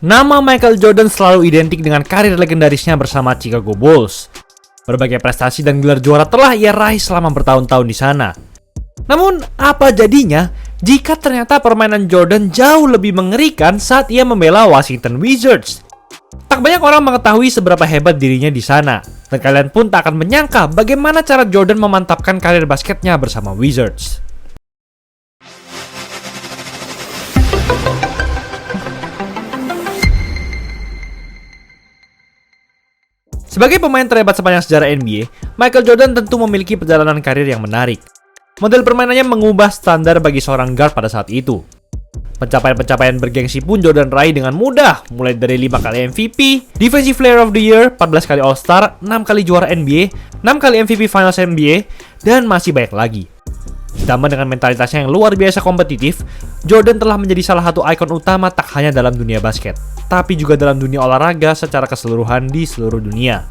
Nama Michael Jordan selalu identik dengan karir legendarisnya bersama Chicago Bulls. Berbagai prestasi dan gelar juara telah ia raih selama bertahun-tahun di sana. Namun, apa jadinya jika ternyata permainan Jordan jauh lebih mengerikan saat ia membela Washington Wizards? Tak banyak orang mengetahui seberapa hebat dirinya di sana, dan kalian pun tak akan menyangka bagaimana cara Jordan memantapkan karir basketnya bersama Wizards. Sebagai pemain terhebat sepanjang sejarah NBA, Michael Jordan tentu memiliki perjalanan karir yang menarik. Model permainannya mengubah standar bagi seorang guard pada saat itu. Pencapaian-pencapaian bergengsi pun Jordan raih dengan mudah, mulai dari 5 kali MVP, Defensive Player of the Year, 14 kali All-Star, 6 kali juara NBA, 6 kali MVP Finals NBA, dan masih banyak lagi. Ditambah dengan mentalitasnya yang luar biasa kompetitif, Jordan telah menjadi salah satu ikon utama tak hanya dalam dunia basket, tapi juga dalam dunia olahraga secara keseluruhan di seluruh dunia.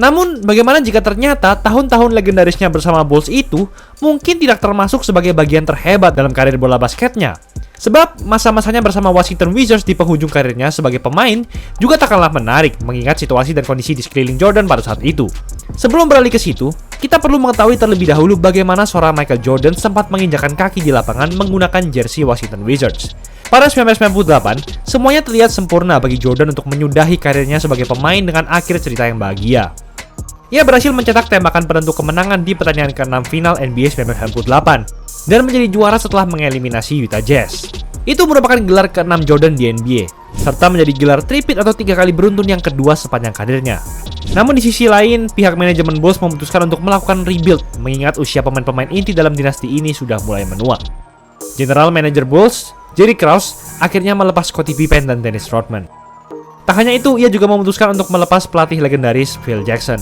Namun, bagaimana jika ternyata tahun-tahun legendarisnya bersama Bulls itu mungkin tidak termasuk sebagai bagian terhebat dalam karir bola basketnya? Sebab masa-masanya bersama Washington Wizards di penghujung karirnya sebagai pemain juga tak kalah menarik mengingat situasi dan kondisi di sekeliling Jordan pada saat itu. Sebelum beralih ke situ, kita perlu mengetahui terlebih dahulu bagaimana seorang Michael Jordan sempat menginjakan kaki di lapangan menggunakan jersey Washington Wizards. Pada 1998, semuanya terlihat sempurna bagi Jordan untuk menyudahi karirnya sebagai pemain dengan akhir cerita yang bahagia. Ia berhasil mencetak tembakan penentu kemenangan di pertandingan ke-6 final NBA 1998 dan menjadi juara setelah mengeliminasi Utah Jazz. Itu merupakan gelar ke-6 Jordan di NBA, serta menjadi gelar tripit atau 3 kali beruntun yang kedua sepanjang karirnya. Namun di sisi lain, pihak manajemen Bulls memutuskan untuk melakukan rebuild mengingat usia pemain-pemain inti dalam dinasti ini sudah mulai menua. General Manager Bulls, Jerry Krause, akhirnya melepas Scottie Pippen dan Dennis Rodman. Tak hanya itu, ia juga memutuskan untuk melepas pelatih legendaris Phil Jackson.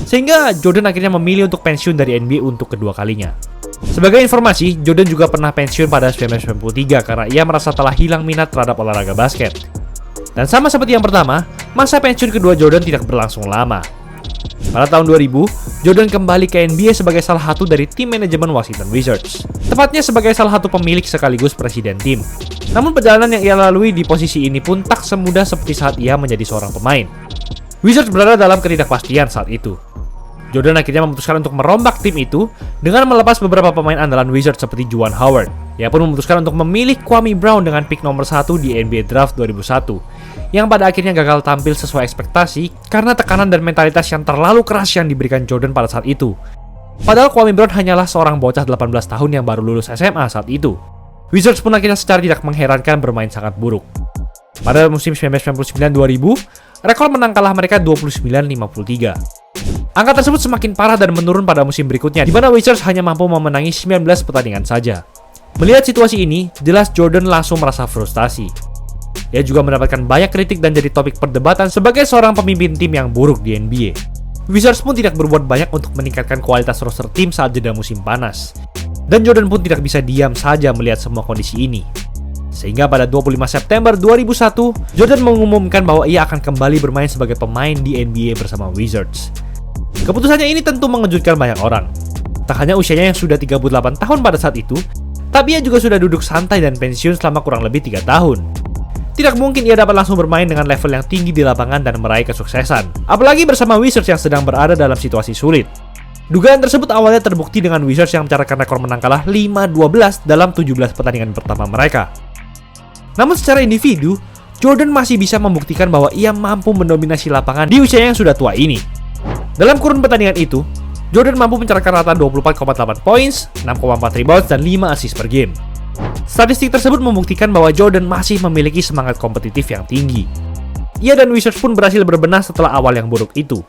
Sehingga Jordan akhirnya memilih untuk pensiun dari NBA untuk kedua kalinya. Sebagai informasi, Jordan juga pernah pensiun pada 1993 karena ia merasa telah hilang minat terhadap olahraga basket. Dan sama seperti yang pertama, masa pensiun kedua Jordan tidak berlangsung lama. Pada tahun 2000, Jordan kembali ke NBA sebagai salah satu dari tim manajemen Washington Wizards. Tepatnya sebagai salah satu pemilik sekaligus presiden tim. Namun perjalanan yang ia lalui di posisi ini pun tak semudah seperti saat ia menjadi seorang pemain. Wizards berada dalam ketidakpastian saat itu. Jordan akhirnya memutuskan untuk merombak tim itu dengan melepas beberapa pemain andalan Wizards seperti Juwan Howard. Ia pun memutuskan untuk memilih Kwame Brown dengan pick nomor 1 di NBA Draft 2001, yang pada akhirnya gagal tampil sesuai ekspektasi karena tekanan dan mentalitas yang terlalu keras yang diberikan Jordan pada saat itu. Padahal Kwame Brown hanyalah seorang bocah 18 tahun yang baru lulus SMA saat itu. Wizards pun akhirnya secara tidak mengherankan bermain sangat buruk. Pada musim 1999-2000, rekor menang kalah mereka 29-53. Angka tersebut semakin parah dan menurun pada musim berikutnya, di mana Wizards hanya mampu memenangi 19 pertandingan saja. Melihat situasi ini, jelas Jordan langsung merasa frustasi. Ia juga mendapatkan banyak kritik dan jadi topik perdebatan sebagai seorang pemimpin tim yang buruk di NBA. Wizards pun tidak berbuat banyak untuk meningkatkan kualitas roster tim saat jeda musim panas. Dan Jordan pun tidak bisa diam saja melihat semua kondisi ini. Sehingga pada 25 September 2001, Jordan mengumumkan bahwa ia akan kembali bermain sebagai pemain di NBA bersama Wizards. Keputusannya ini tentu mengejutkan banyak orang. Tak hanya usianya yang sudah 38 tahun pada saat itu, tapi ia juga sudah duduk santai dan pensiun selama kurang lebih 3 tahun. Tidak mungkin ia dapat langsung bermain dengan level yang tinggi di lapangan dan meraih kesuksesan, apalagi bersama Wizards yang sedang berada dalam situasi sulit. Dugaan tersebut awalnya terbukti dengan Wizards yang mencatatkan rekor menang kalah 5-12 dalam 17 pertandingan pertama mereka. Namun secara individu, Jordan masih bisa membuktikan bahwa ia mampu mendominasi lapangan di usia yang sudah tua ini. Dalam kurun pertandingan itu, Jordan mampu mencatatkan rata 24,8 points, 6,4 rebounds, dan 5 assist per game. Statistik tersebut membuktikan bahwa Jordan masih memiliki semangat kompetitif yang tinggi. Ia dan Wizards pun berhasil berbenah setelah awal yang buruk itu.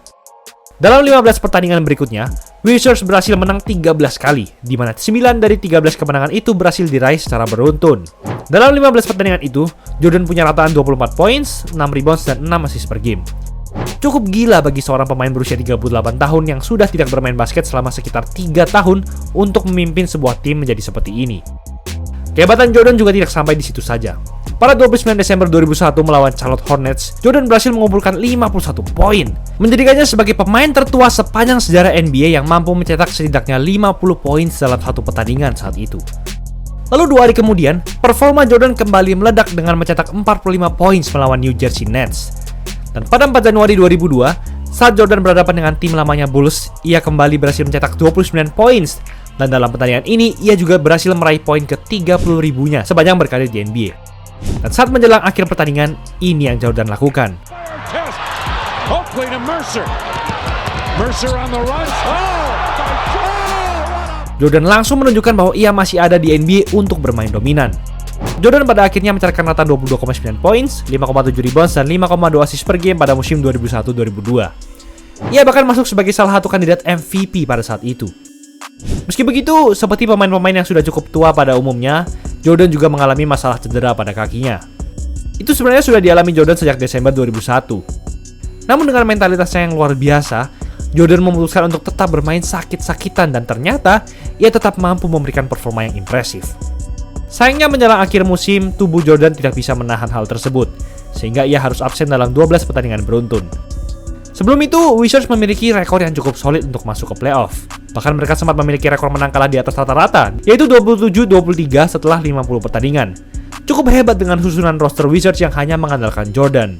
Dalam 15 pertandingan berikutnya, Wizards berhasil menang 13 kali, di mana 9 dari 13 kemenangan itu berhasil diraih secara beruntun. Dalam 15 pertandingan itu, Jordan punya rataan 24 points, 6 rebounds, dan 6 assist per game. Cukup gila bagi seorang pemain berusia 38 tahun yang sudah tidak bermain basket selama sekitar 3 tahun untuk memimpin sebuah tim menjadi seperti ini. Kehebatan Jordan juga tidak sampai di situ saja. Pada 29 Desember 2001 melawan Charlotte Hornets, Jordan berhasil mengumpulkan 51 poin, menjadikannya sebagai pemain tertua sepanjang sejarah NBA yang mampu mencetak setidaknya 50 poin dalam satu pertandingan saat itu. Lalu 2 hari kemudian, performa Jordan kembali meledak dengan mencetak 45 poin melawan New Jersey Nets. Dan pada 4 Januari 2002, saat Jordan berhadapan dengan tim lamanya Bulls, ia kembali berhasil mencetak 29 poin. Dan dalam pertandingan ini, ia juga berhasil meraih poin ke 30 ribunya sepanjang berkarir di NBA. Dan saat menjelang akhir pertandingan, ini yang Jordan lakukan. Jordan langsung menunjukkan bahwa ia masih ada di NBA untuk bermain dominan. Jordan pada akhirnya mencatatkan rata 22,9 poin, 5,7 rebounds, dan 5,2 assist per game pada musim 2001-2002. Ia bahkan masuk sebagai salah satu kandidat MVP pada saat itu. Meski begitu, seperti pemain-pemain yang sudah cukup tua pada umumnya, Jordan juga mengalami masalah cedera pada kakinya. Itu sebenarnya sudah dialami Jordan sejak Desember 2001. Namun dengan mentalitasnya yang luar biasa, Jordan memutuskan untuk tetap bermain sakit-sakitan dan ternyata ia tetap mampu memberikan performa yang impresif. Sayangnya menjelang akhir musim, tubuh Jordan tidak bisa menahan hal tersebut, sehingga ia harus absen dalam 12 pertandingan beruntun. Sebelum itu, Wizards memiliki rekor yang cukup solid untuk masuk ke playoff. Bahkan mereka sempat memiliki rekor menang kalah di atas rata-rata, yaitu 27-23 setelah 50 pertandingan. Cukup hebat dengan susunan roster Wizards yang hanya mengandalkan Jordan.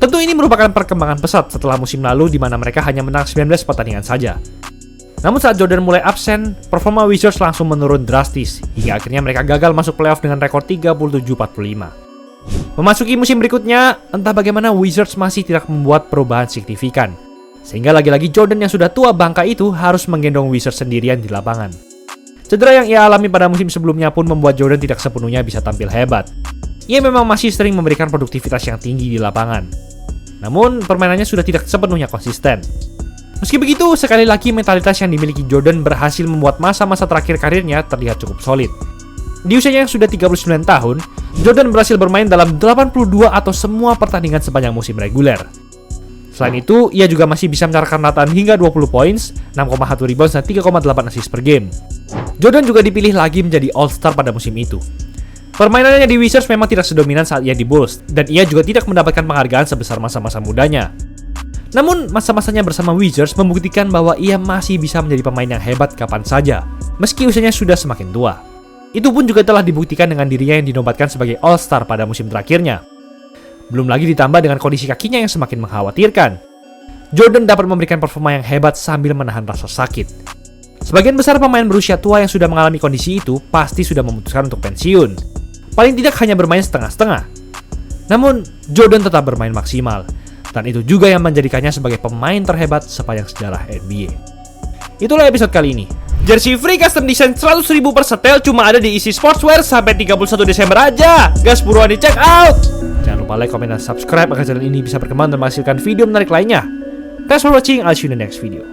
Tentu ini merupakan perkembangan pesat setelah musim lalu di mana mereka hanya menang 19 pertandingan saja. Namun saat Jordan mulai absen, performa Wizards langsung menurun drastis, hingga akhirnya mereka gagal masuk playoff dengan rekor 37-45. Memasuki musim berikutnya, entah bagaimana Wizards masih tidak membuat perubahan signifikan. Sehingga lagi-lagi Jordan yang sudah tua bangka itu harus menggendong Wizards sendirian di lapangan. Cedera yang ia alami pada musim sebelumnya pun membuat Jordan tidak sepenuhnya bisa tampil hebat. Ia memang masih sering memberikan produktivitas yang tinggi di lapangan. Namun, permainannya sudah tidak sepenuhnya konsisten. Meski begitu, sekali lagi mentalitas yang dimiliki Jordan berhasil membuat masa-masa terakhir karirnya terlihat cukup solid. Di usianya yang sudah 39 tahun, Jordan berhasil bermain dalam 82 atau semua pertandingan sepanjang musim reguler. Selain itu, ia juga masih bisa mencatatkan rataan hingga 20 poin, 6,1 rebounds, dan 3,8 assist per game. Jordan juga dipilih lagi menjadi All-Star pada musim itu. Permainannya di Wizards memang tidak sedominan saat ia di Bulls, dan ia juga tidak mendapatkan penghargaan sebesar masa-masa mudanya. Namun, masa-masanya bersama Wizards membuktikan bahwa ia masih bisa menjadi pemain yang hebat kapan saja, meski usianya sudah semakin tua. Itu pun juga telah dibuktikan dengan dirinya yang dinobatkan sebagai All-Star pada musim terakhirnya. Belum lagi ditambah dengan kondisi kakinya yang semakin mengkhawatirkan. Jordan dapat memberikan performa yang hebat sambil menahan rasa sakit. Sebagian besar pemain berusia tua yang sudah mengalami kondisi itu pasti sudah memutuskan untuk pensiun. Paling tidak hanya bermain setengah-setengah. Namun, Jordan tetap bermain maksimal. Dan itu juga yang menjadikannya sebagai pemain terhebat sepanjang sejarah NBA. Itulah episode kali ini. Jersey free custom design 100.000 per setel cuma ada di Easy Sportswear sampai 31 Desember aja. Gas buruan di check out. Jangan lupa like, comment, dan subscribe agar channel ini bisa berkembang dan menghasilkan video menarik lainnya. Thanks for watching, I'll see you in the next video.